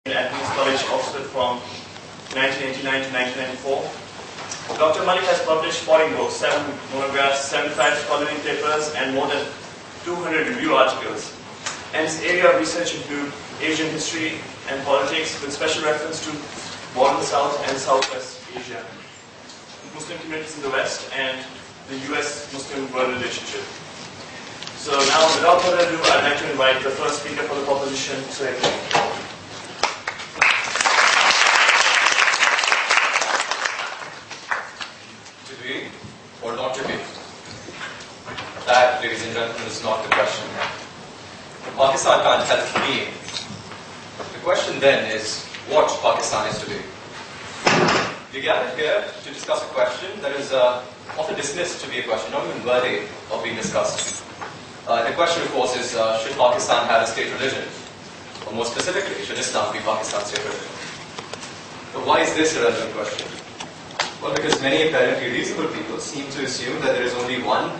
at King's College, Oxford from 1989 to 1994. Dr. Malik has published 40 books, 7 monographs, 75 scholarly papers, and more than 200 review articles. And his area of research include Asian history and politics, with special reference to modern South and Southwest Asia, Muslim communities in the West, and the US-Muslim world relationship. So now, without further ado, I'd like to invite the first speaker for the proposition, Sohaib. To be or not to be? That, ladies and gentlemen, is not the question. Pakistan can't help being. The question then is, what Pakistan is to be. We gathered here to discuss a question that is often dismissed to be a question, not even worthy of being discussed. The question, of course, is should Pakistan have a state religion? Or more specifically, should Islam be Pakistan's state religion? But why is this a relevant question? Well, because many apparently reasonable people seem to assume that there is only one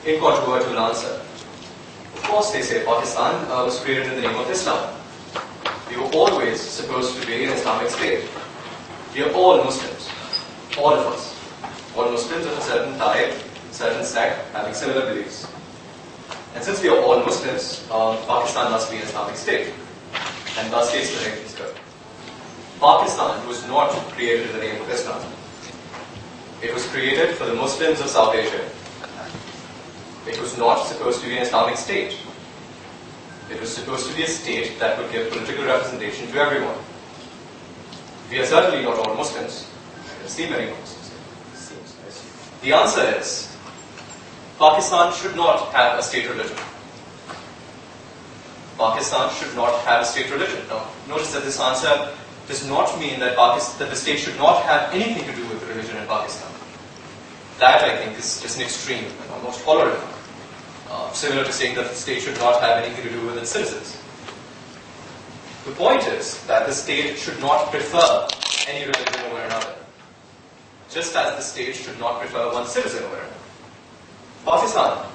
incontrovertible answer. Of course, they say Pakistan was created in the name of Islam. We were always supposed to be an Islamic state. We are all Muslims. All of us. All Muslims of a certain type, certain sect, having similar beliefs. And since we are all Muslims, Pakistan must be an Islamic state. And thus the explanation is good. Pakistan was not created in the name of Islam. It was created for the Muslims of South Asia. It was not supposed to be an Islamic state. It was supposed to be a state that would give political representation to everyone. We are certainly not all Muslims. I can see many Muslims. The answer is, Pakistan should not have a state religion. Pakistan should not have a state religion. Now, notice that this answer does not mean that the state should not have anything to do with religion in Pakistan. That, I think, is just an extreme and almost tolerant. Similar to saying that the state should not have anything to do with its citizens. The point is that the state should not prefer any religion over another, just as the state should not prefer one citizen over another. Pakistan,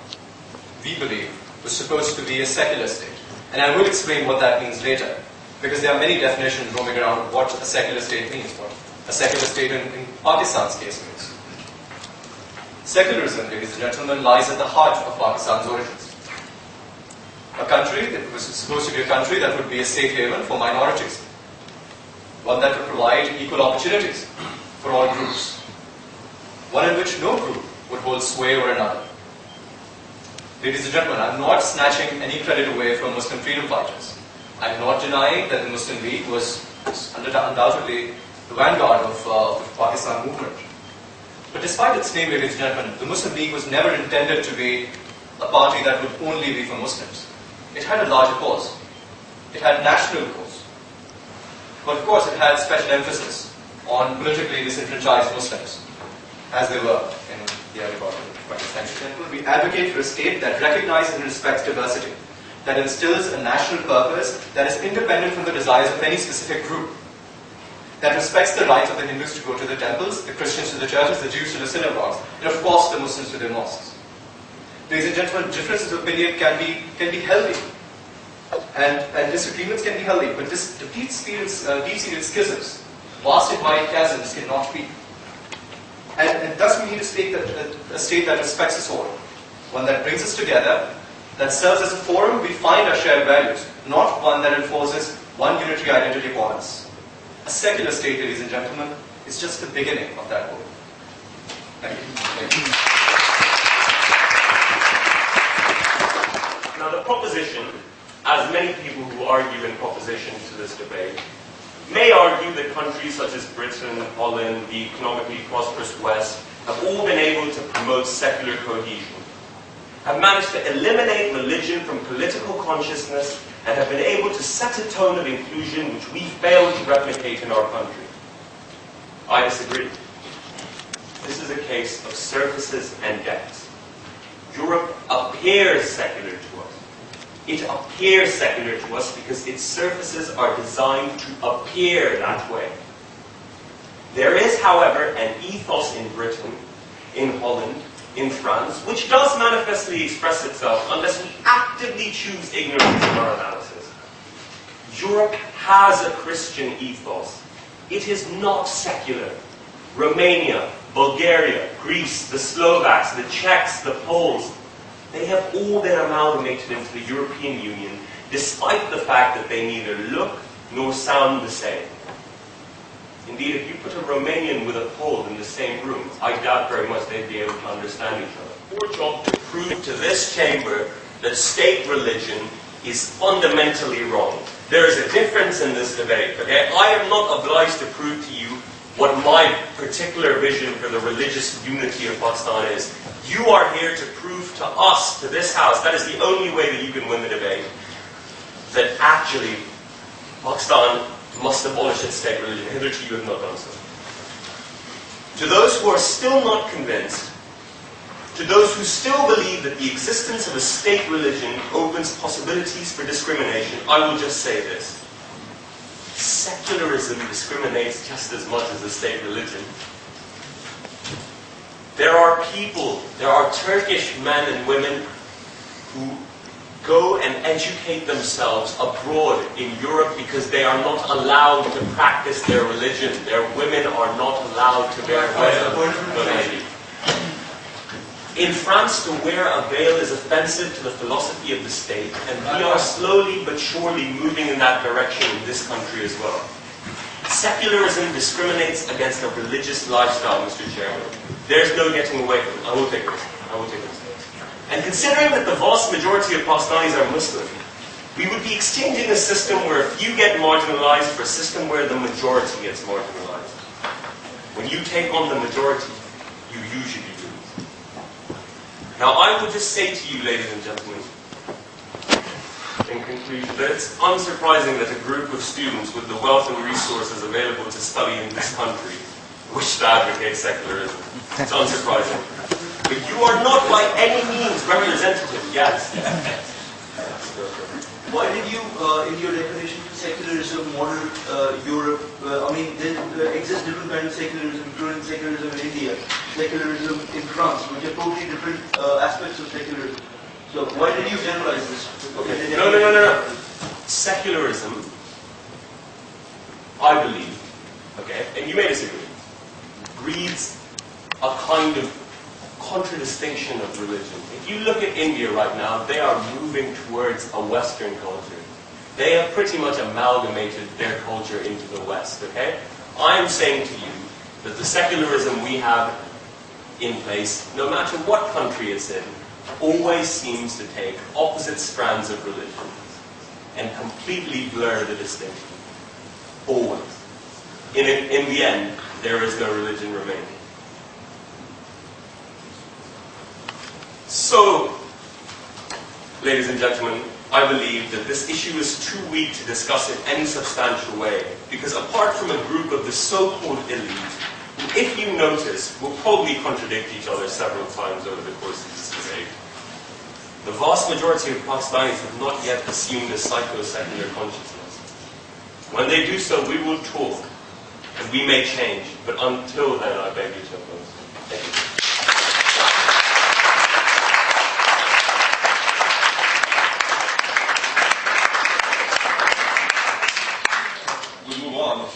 we believe, was supposed to be a secular state, and I will explain what that means later, because there are many definitions roaming around of what a secular state means, what a secular state in Pakistan's case means. Secularism, ladies and gentlemen, lies at the heart of Pakistan's origins. A country that was supposed to be a country that would be a safe haven for minorities. One that would provide equal opportunities for all groups. One in which no group would hold sway over another. Ladies and gentlemen, I'm not snatching any credit away from Muslim freedom fighters. I'm not denying that the Muslim League was undoubtedly the vanguard of the Pakistan movement. But despite its name, ladies and gentlemen, the Muslim League was never intended to be a party that would only be for Muslims. It had a larger cause. It had national cause. But of course, it had special emphasis on politically disenfranchised Muslims, as they were in the early part of the 20th century. We advocate for a state that recognizes and respects diversity, that instills a national purpose that is independent from the desires of any specific group, that respects the rights of the Hindus to go to the temples, the Christians to the churches, the Jews to the synagogues, and of course the Muslims to their mosques. Ladies and gentlemen, differences of opinion can be healthy, and disagreements can be healthy, but deep-seated schisms, vast divided chasms cannot be. And thus we need a state that respects us all, one that brings us together, that serves as a forum we find our shared values, not one that enforces one unitary identity upon us. A secular state, ladies and gentlemen, is just the beginning of that goal. Thank you. Thank you. Now, the proposition, as many people who argue in proposition to this debate, may argue that countries such as Britain, Holland, the economically prosperous West, have all been able to promote secular cohesion, have managed to eliminate religion from political consciousness, and have been able to set a tone of inclusion which we failed to replicate in our country. I disagree. This is a case of surfaces and depths. Europe appears secular to us. It appears secular to us because its surfaces are designed to appear that way. There is, however, an ethos in Britain, in Holland, in France, which does manifestly express itself unless we actively choose ignorance in our analysis. Europe has a Christian ethos. It is not secular. Romania, Bulgaria, Greece, the Slovaks, the Czechs, the Poles, they have all been amalgamated into the European Union, despite the fact that they neither look nor sound the same. Indeed, if you put a Romanian with a Pole in the same room, I doubt very much they'd be able to understand each other. Our job to prove to this chamber that state religion is fundamentally wrong. There is a difference in this debate, okay? I am not obliged to prove to you what my particular vision for the religious unity of Pakistan is. You are here to prove to us, to this house, that is the only way that you can win the debate, that actually Pakistan must abolish its state religion. Hitherto you have not done so. To those who are still not convinced, to those who still believe that the existence of a state religion opens possibilities for discrimination, I will just say this. Secularism discriminates just as much as the state religion. There are people, there are Turkish men and women who go and educate themselves abroad in Europe because they are not allowed to practice their religion. Their women are not allowed to wear veil. In France, to wear a veil is offensive to the philosophy of the state, and we are slowly but surely moving in that direction in this country as well. Secularism discriminates against a religious lifestyle, Mr. Chairman. There's no getting away from it. I will take this. I will take this. And considering that the vast majority of Pakistanis are Muslim, we would be exchanging a system where a few get marginalized for a system where the majority gets marginalized. When you take on the majority, you usually lose. Now, I would just say to you, ladies and gentlemen, in conclusion, that it's unsurprising that a group of students with the wealth and resources available to study in this country wish to advocate secularism. It's unsurprising. But you are not by any means representative, yes. Why did you, in your definition for secularism, model Europe, there exist different kinds of secularism, including secularism in India, secularism in France, which are totally different aspects of secularism. So why did you generalize this? Okay. No. Secularism, I believe, okay, and you may disagree, breeds a kind of contradistinction of religion. If you look at India right now, they are moving towards a Western culture. They have pretty much amalgamated their culture into the West, okay? I am saying to you that the secularism we have in place, no matter what country it's in, always seems to take opposite strands of religion and completely blur the distinction. Always. In the end, there is no religion remaining. So, ladies and gentlemen, I believe that this issue is too weak to discuss in any substantial way, because apart from a group of the so-called elite, who, if you notice, will probably contradict each other several times over the course of this debate, the vast majority of Pakistanis have not yet assumed a psycho-secular consciousness. When they do so, we will talk, and we may change, but until then, I beg you to oppose. Thank you.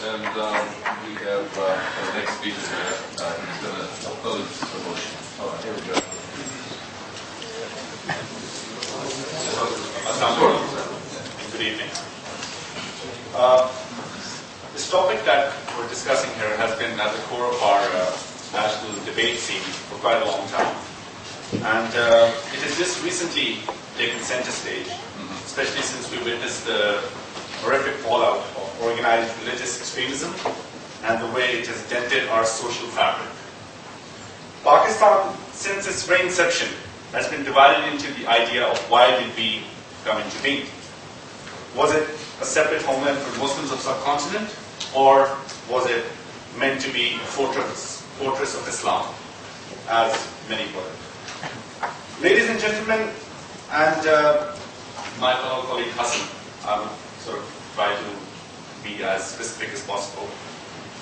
And we have the next speaker here. He's going to oppose the motion. All right, here we go. Good evening. This topic that we're discussing here has been at the core of our national debate scene for quite a long time. And it has just recently taken center stage, especially since we witnessed the horrific fallout of organized religious extremism and the way it has dented our social fabric. Pakistan, since its very inception, has been divided into the idea of why did we come into being. Was it a separate homeland for Muslims of subcontinent, or was it meant to be a fortress of Islam, as many put it? Ladies and gentlemen, and my fellow colleague Hasan, sort of try to be as specific as possible.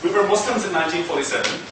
We were Muslims in 1947.